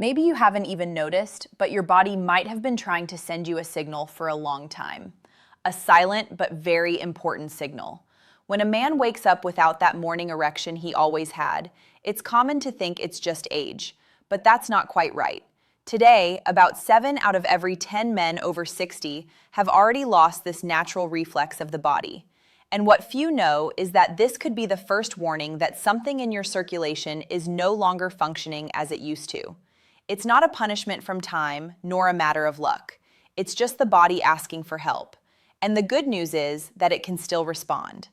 Maybe you haven't even noticed, but your body might have been trying to send you a signal for a long time. A silent but very important signal. When a man wakes up without that morning erection he always had, it's common to think it's just age, but that's not quite right. Today, about 7 out of every 10 men over 60 have already lost this natural reflex of the body. And what few know is that this could be the first warning that something in your circulation is no longer functioning as it used to. It's not a punishment from time, nor a matter of luck. It's just the body asking for help. And the good news is that it can still respond.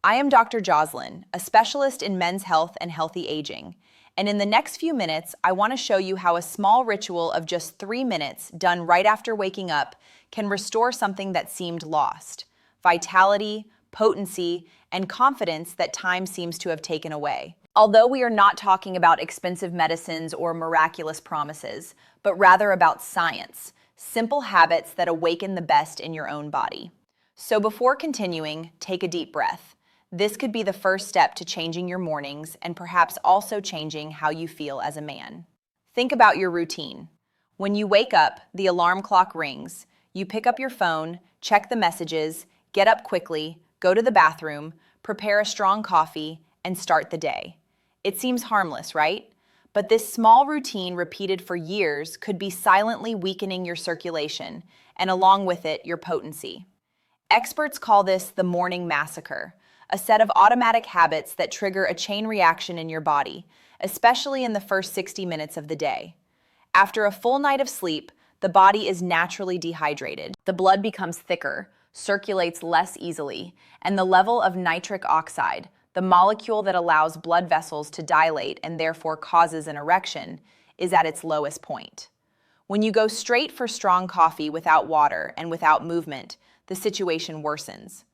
I am Dr. Jocelyn, a specialist in men's health and healthy aging. And in the next few minutes, I want to show you how a small ritual of just 3 minutes done right after waking up can restore something that seemed lost: vitality, potency, and confidence that time seems to have taken away. Although we are not talking about expensive medicines or miraculous promises, but rather about science, simple habits that awaken the best in your own body. So before continuing, take a deep breath. This could be the first step to changing your mornings and perhaps also changing how you feel as a man. Think about your routine. When you wake up, the alarm clock rings. You pick up your phone, check the messages, get up quickly, go to the bathroom, prepare a strong coffee, and start the day. It seems harmless, right? But this small routine repeated for years could be silently weakening your circulation, and along with it, your potency. Experts call this the morning massacre, a set of automatic habits that trigger a chain reaction in your body, especially in the first 60 minutes of the day. After a full night of sleep, the body is naturally dehydrated. The blood becomes thicker, circulates less easily, and the level of nitric oxide, the molecule that allows blood vessels to dilate and therefore causes an erection, is at its lowest point. When you go straight for strong coffee without water and without movement, the situation worsens.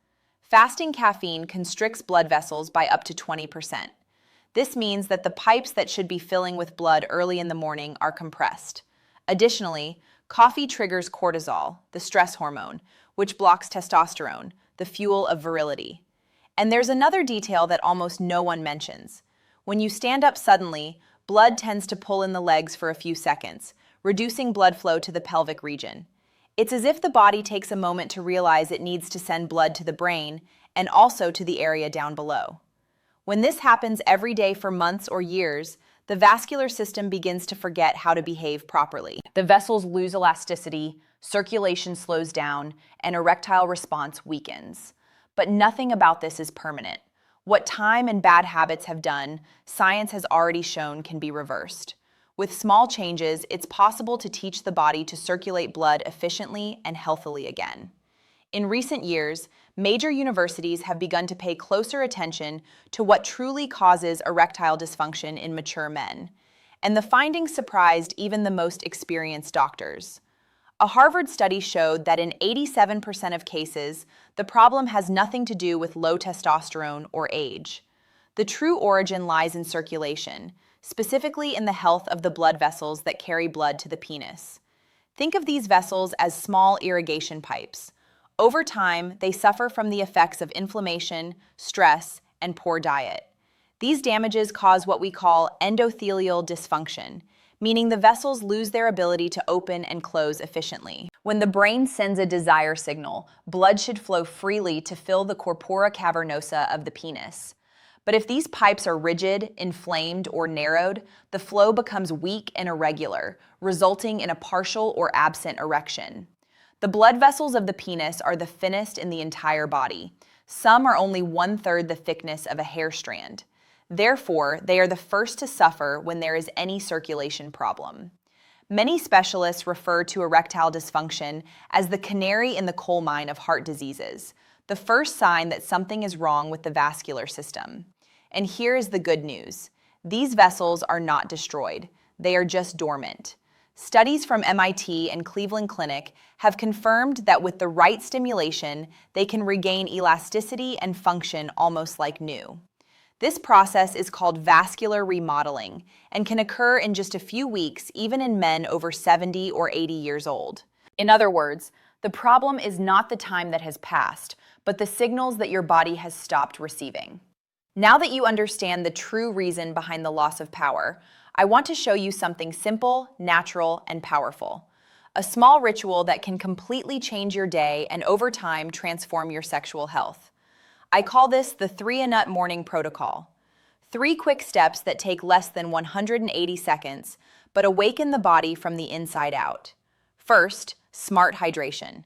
Fasting caffeine constricts blood vessels by up to 20%. This means that the pipes that should be filling with blood early in the morning are compressed. Additionally, coffee triggers cortisol, the stress hormone, which blocks testosterone, the fuel of virility. And there's another detail that almost no one mentions. When you stand up suddenly, blood tends to pull in the legs for a few seconds, reducing blood flow to the pelvic region. It's as if the body takes a moment to realize it needs to send blood to the brain and also to the area down below. When this happens every day for months or years, the vascular system begins to forget how to behave properly. The vessels lose elasticity, circulation slows down, and erectile response weakens. But nothing about this is permanent. What time and bad habits have done, science has already shown can be reversed. With small changes, it's possible to teach the body to circulate blood efficiently and healthily again. In recent years, major universities have begun to pay closer attention to what truly causes erectile dysfunction in mature men. And the findings surprised even the most experienced doctors. A Harvard study showed that in 87% of cases, the problem has nothing to do with low testosterone or age. The true origin lies in circulation, specifically in the health of the blood vessels that carry blood to the penis. Think of these vessels as small irrigation pipes. Over time, they suffer from the effects of inflammation, stress, and poor diet. These damages cause what we call endothelial dysfunction, meaning the vessels lose their ability to open and close efficiently. When the brain sends a desire signal, blood should flow freely to fill the corpora cavernosa of the penis. But if these pipes are rigid, inflamed, or narrowed, the flow becomes weak and irregular, resulting in a partial or absent erection. The blood vessels of the penis are the thinnest in the entire body. Some are only 1/3 the thickness of a hair strand. Therefore, they are the first to suffer when there is any circulation problem. Many specialists refer to erectile dysfunction as the canary in the coal mine of heart diseases, the first sign that something is wrong with the vascular system. And here is the good news. These vessels are not destroyed. They are just dormant. Studies from MIT and Cleveland Clinic have confirmed that with the right stimulation, they can regain elasticity and function almost like new. This process is called vascular remodeling and can occur in just a few weeks, even in men over 70 or 80 years old. In other words, the problem is not the time that has passed, but the signals that your body has stopped receiving. Now that you understand the true reason behind the loss of power, I want to show you something simple, natural, and powerful. A small ritual that can completely change your day and over time transform your sexual health. I call this the 3-a-nut morning protocol. 3 quick steps that take less than 180 seconds, but awaken the body from the inside out. First, smart hydration.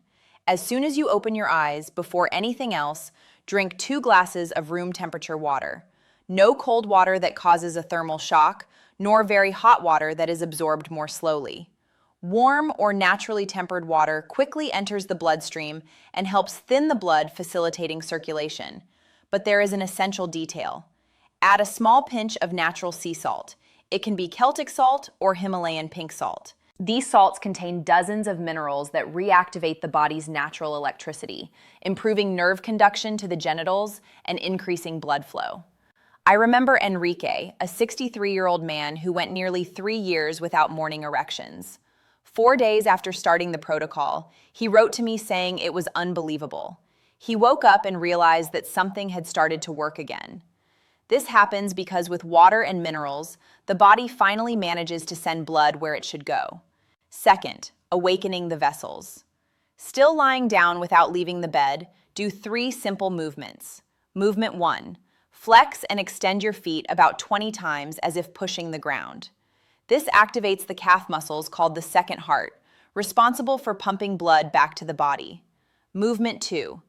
As soon as you open your eyes, before anything else, drink 2 glasses of room temperature water. No cold water that causes a thermal shock, nor very hot water that is absorbed more slowly. Warm or naturally tempered water quickly enters the bloodstream and helps thin the blood, facilitating circulation. But there is an essential detail. Add a small pinch of natural sea salt. It can be Celtic salt or Himalayan pink salt. These salts contain dozens of minerals that reactivate the body's natural electricity, improving nerve conduction to the genitals and increasing blood flow. I remember Enrique, a 63-year-old man who went nearly 3 years without morning erections. 4 days after starting the protocol, he wrote to me saying it was unbelievable. He woke up and realized that something had started to work again. This happens because with water and minerals, the body finally manages to send blood where it should go. Second, awakening the vessels. Still lying down without leaving the bed, do 3 simple movements. Movement 1, flex and extend your feet about 20 times as if pushing the ground. This activates the calf muscles called the second heart, responsible for pumping blood back to the body. Movement 2,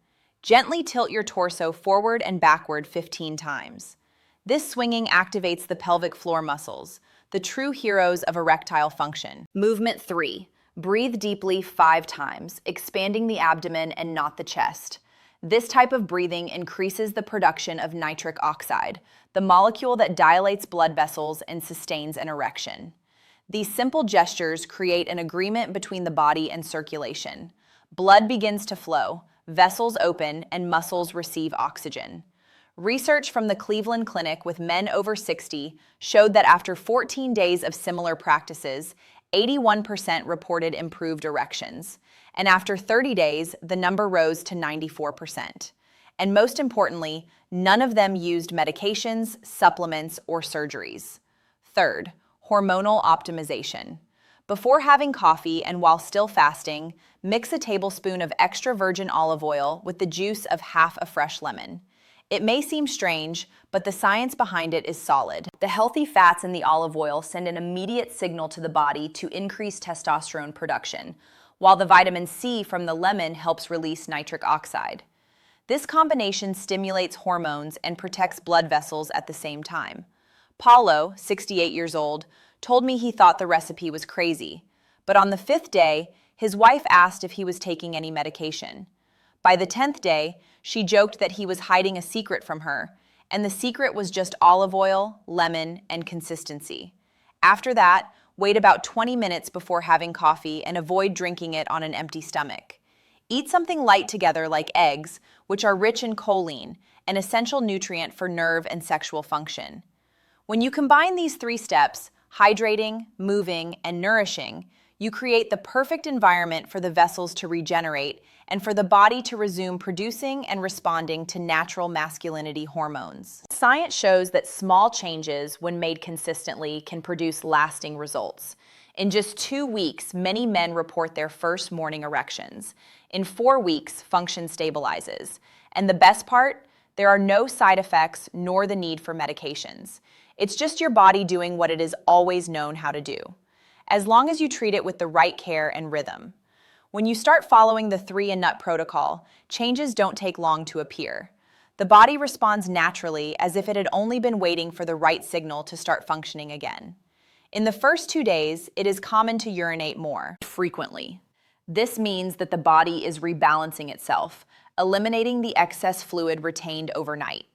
gently tilt your torso forward and backward 15 times. This swinging activates the pelvic floor muscles, the true heroes of erectile function. Movement 3, breathe deeply 5 times, expanding the abdomen and not the chest. This type of breathing increases the production of nitric oxide, the molecule that dilates blood vessels and sustains an erection. These simple gestures create an agreement between the body and circulation. Blood begins to flow, vessels open, and muscles receive oxygen. Research from the Cleveland Clinic with men over 60 showed that after 14 days of similar practices, 81% reported improved erections. And after 30 days, the number rose to 94%. And most importantly, none of them used medications, supplements, or surgeries. Third, hormonal optimization. Before having coffee and while still fasting, mix a tablespoon of extra virgin olive oil with the juice of half a fresh lemon. It may seem strange, but the science behind it is solid. The healthy fats in the olive oil send an immediate signal to the body to increase testosterone production, while the vitamin C from the lemon helps release nitric oxide. This combination stimulates hormones and protects blood vessels at the same time. Paulo, 68 years old, told me he thought the recipe was crazy, but on the 5th day, his wife asked if he was taking any medication. By the 10th day, she joked that he was hiding a secret from her, and the secret was just olive oil, lemon, and consistency. After that, wait about 20 minutes before having coffee and avoid drinking it on an empty stomach. Eat something light together like eggs, which are rich in choline, an essential nutrient for nerve and sexual function. When you combine these 3 steps, hydrating, moving, and nourishing, you create the perfect environment for the vessels to regenerate and for the body to resume producing and responding to natural masculinity hormones. Science shows that small changes, when made consistently, can produce lasting results. In just 2 weeks, many men report their first morning erections. In 4 weeks, function stabilizes. And the best part? There are no side effects nor the need for medications. It's just your body doing what it has always known how to do, as long as you treat it with the right care and rhythm. When you start following the 3-a-nut protocol, changes don't take long to appear. The body responds naturally, as if it had only been waiting for the right signal to start functioning again. In the first 2 days, it is common to urinate more frequently. This means that the body is rebalancing itself, eliminating the excess fluid retained overnight.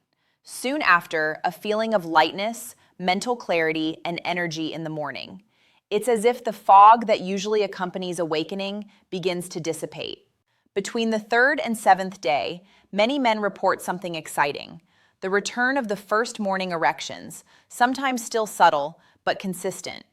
Soon after, a feeling of lightness, mental clarity, and energy in the morning. It's as if the fog that usually accompanies awakening begins to dissipate. Between the 3rd and 7th day, many men report something exciting: the return of the first morning erections, sometimes still subtle, but consistent.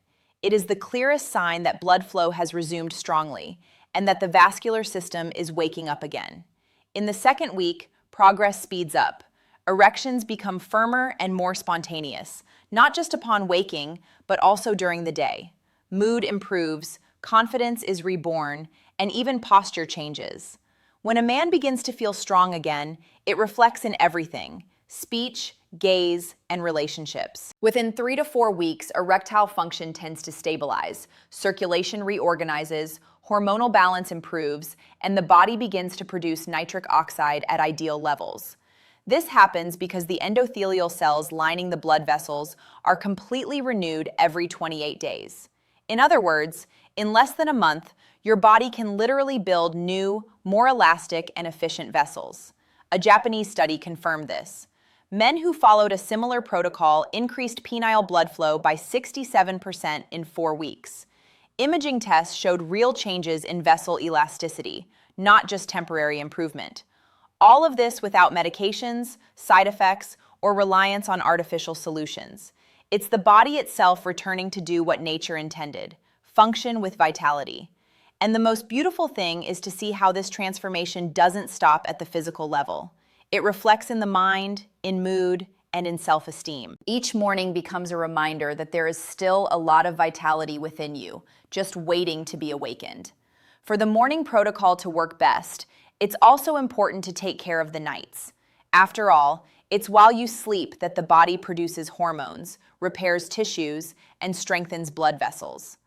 It is the clearest sign that blood flow has resumed strongly and that the vascular system is waking up again. In the 2nd week, progress speeds up. Erections become firmer and more spontaneous, not just upon waking, but also during the day. Mood improves, confidence is reborn, and even posture changes. When a man begins to feel strong again, it reflects in everything: speech, gaze, and relationships. Within 3 to 4 weeks, erectile function tends to stabilize, circulation reorganizes, hormonal balance improves, and the body begins to produce nitric oxide at ideal levels. This happens because the endothelial cells lining the blood vessels are completely renewed every 28 days. In other words, in less than a month, your body can literally build new, more elastic and efficient vessels. A Japanese study confirmed this. Men who followed a similar protocol increased penile blood flow by 67% in 4 weeks. Imaging tests showed real changes in vessel elasticity, not just temporary improvement. All of this without medications, side effects, or reliance on artificial solutions. It's the body itself returning to do what nature intended: function with vitality. And the most beautiful thing is to see how this transformation doesn't stop at the physical level. It reflects in the mind, in mood, and in self-esteem. Each morning becomes a reminder that there is still a lot of vitality within you, just waiting to be awakened. For the morning protocol to work best, it's also important to take care of the nights. After all, it's while you sleep that the body produces hormones, repairs tissues, and strengthens blood vessels.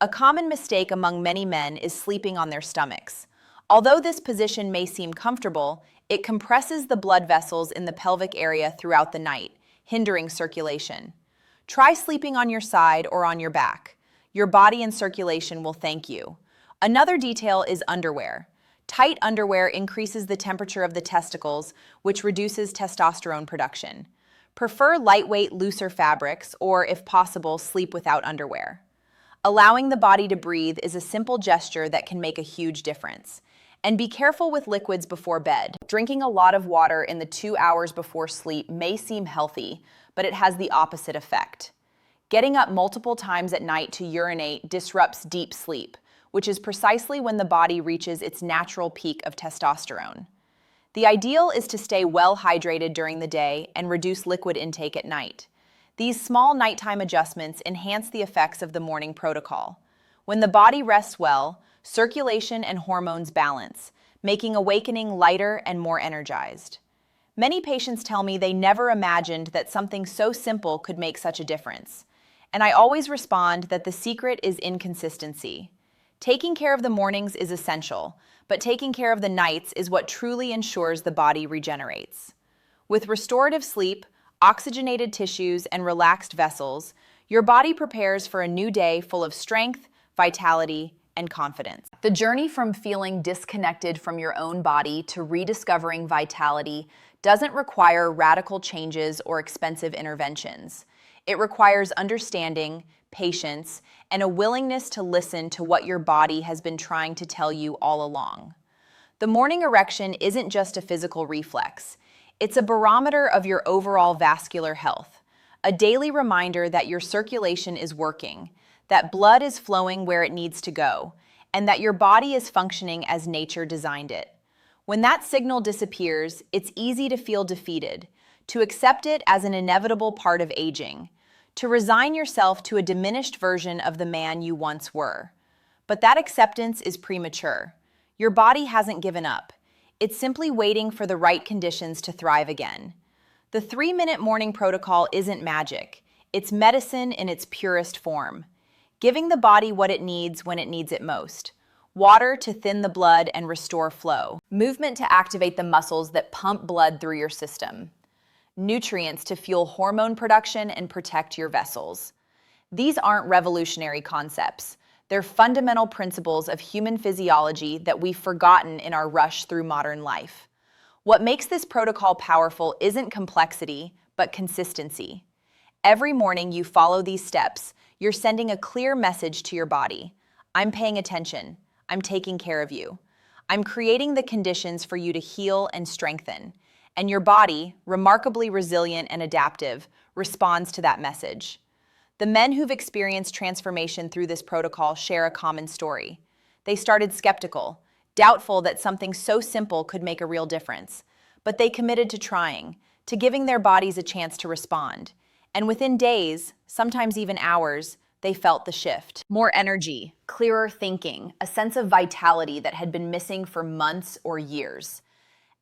A common mistake among many men is sleeping on their stomachs. Although this position may seem comfortable, it compresses the blood vessels in the pelvic area throughout the night, hindering circulation. Try sleeping on your side or on your back. Your body and circulation will thank you. Another detail is underwear. Tight underwear increases the temperature of the testicles, which reduces testosterone production. Prefer lightweight, looser fabrics, or, if possible, sleep without underwear. Allowing the body to breathe is a simple gesture that can make a huge difference. And be careful with liquids before bed. Drinking a lot of water in the 2 hours before sleep may seem healthy, but it has the opposite effect. Getting up multiple times at night to urinate disrupts deep sleep, which is precisely when the body reaches its natural peak of testosterone. The ideal is to stay well hydrated during the day and reduce liquid intake at night. These small nighttime adjustments enhance the effects of the morning protocol. When the body rests well, circulation and hormones balance, making awakening lighter and more energized. Many patients tell me they never imagined that something so simple could make such a difference. And I always respond that the secret is inconsistency. Taking care of the mornings is essential, but taking care of the nights is what truly ensures the body regenerates. With restorative sleep, oxygenated tissues, and relaxed vessels, your body prepares for a new day full of strength, vitality, and confidence. The journey from feeling disconnected from your own body to rediscovering vitality doesn't require radical changes or expensive interventions. It requires understanding, patience, and a willingness to listen to what your body has been trying to tell you all along. The morning erection isn't just a physical reflex. It's a barometer of your overall vascular health, a daily reminder that your circulation is working, that blood is flowing where it needs to go, and that your body is functioning as nature designed it. When that signal disappears, it's easy to feel defeated, to accept it as an inevitable part of aging, to resign yourself to a diminished version of the man you once were. But that acceptance is premature. Your body hasn't given up. It's simply waiting for the right conditions to thrive again. The 3-minute morning protocol isn't magic. It's medicine in its purest form, giving the body what it needs when it needs it most. Water to thin the blood and restore flow. Movement to activate the muscles that pump blood through your system. Nutrients to fuel hormone production and protect your vessels. These aren't revolutionary concepts. They're fundamental principles of human physiology that we've forgotten in our rush through modern life. What makes this protocol powerful isn't complexity, but consistency. Every morning you follow these steps, you're sending a clear message to your body. I'm paying attention. I'm taking care of you. I'm creating the conditions for you to heal and strengthen. And your body, remarkably resilient and adaptive, responds to that message. The men who've experienced transformation through this protocol share a common story. They started skeptical, doubtful that something so simple could make a real difference. But they committed to trying, to giving their bodies a chance to respond. And within days, sometimes even hours, they felt the shift. More energy, clearer thinking, a sense of vitality that had been missing for months or years.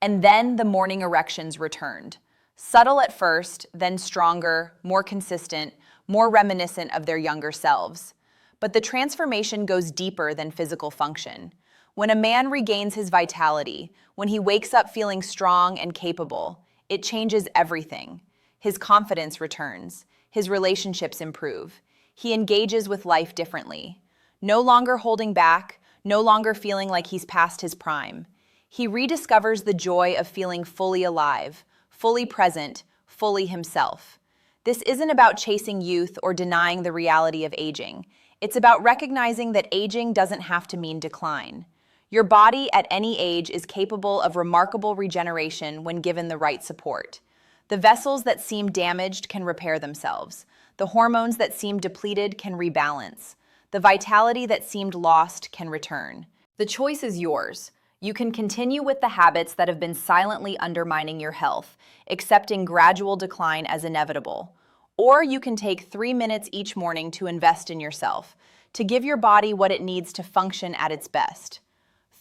And then the morning erections returned. Subtle at first, then stronger, more consistent, more reminiscent of their younger selves. But the transformation goes deeper than physical function. When a man regains his vitality, when he wakes up feeling strong and capable, it changes everything. His confidence returns. His relationships improve. He engages with life differently. No longer holding back, no longer feeling like he's past his prime. He rediscovers the joy of feeling fully alive, fully present, fully himself. This isn't about chasing youth or denying the reality of aging. It's about recognizing that aging doesn't have to mean decline. Your body at any age is capable of remarkable regeneration when given the right support. The vessels that seem damaged can repair themselves. The hormones that seem depleted can rebalance. The vitality that seemed lost can return. The choice is yours. You can continue with the habits that have been silently undermining your health, accepting gradual decline as inevitable. Or you can take 3 minutes each morning to invest in yourself, to give your body what it needs to function at its best.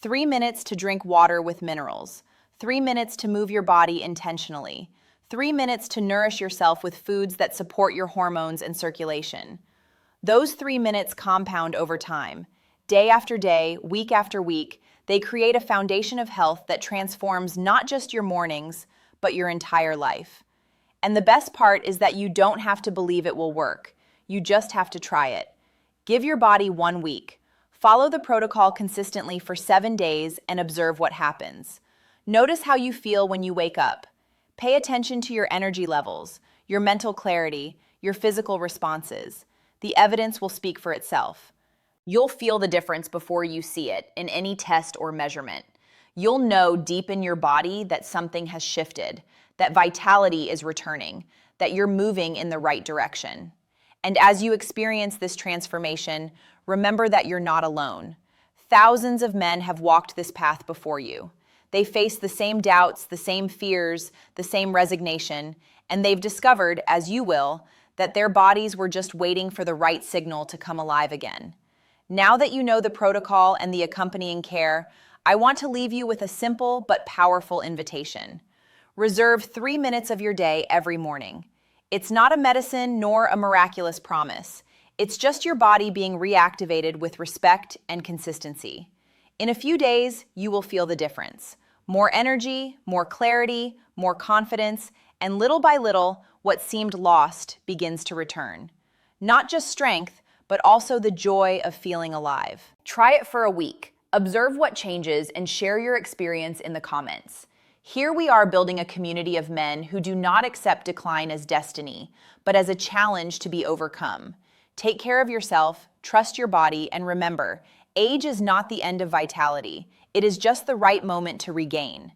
3 minutes to drink water with minerals. 3 minutes to move your body intentionally. 3 minutes to nourish yourself with foods that support your hormones and circulation. Those 3 minutes compound over time. Day after day, week after week, they create a foundation of health that transforms not just your mornings, but your entire life. And the best part is that you don't have to believe it will work. You just have to try it. Give your body 1 week. Follow the protocol consistently for 7 days and observe what happens. Notice how you feel when you wake up. Pay attention to your energy levels, your mental clarity, your physical responses. The evidence will speak for itself. You'll feel the difference before you see it in any test or measurement. You'll know deep in your body that something has shifted, that vitality is returning, that you're moving in the right direction. And as you experience this transformation, remember that you're not alone. Thousands of men have walked this path before you. They face the same doubts, the same fears, the same resignation, and they've discovered, as you will, that their bodies were just waiting for the right signal to come alive again. Now that you know the protocol and the accompanying care, I want to leave you with a simple but powerful invitation. Reserve 3 minutes of your day every morning. It's not a medicine nor a miraculous promise. It's just your body being reactivated with respect and consistency. In a few days, you will feel the difference. More energy, more clarity, more confidence, and little by little, what seemed lost begins to return. Not just strength, but also the joy of feeling alive. Try it for a week. Observe what changes and share your experience in the comments. Here we are building a community of men who do not accept decline as destiny, but as a challenge to be overcome. Take care of yourself, trust your body, and remember, age is not the end of vitality. It is just the right moment to regain.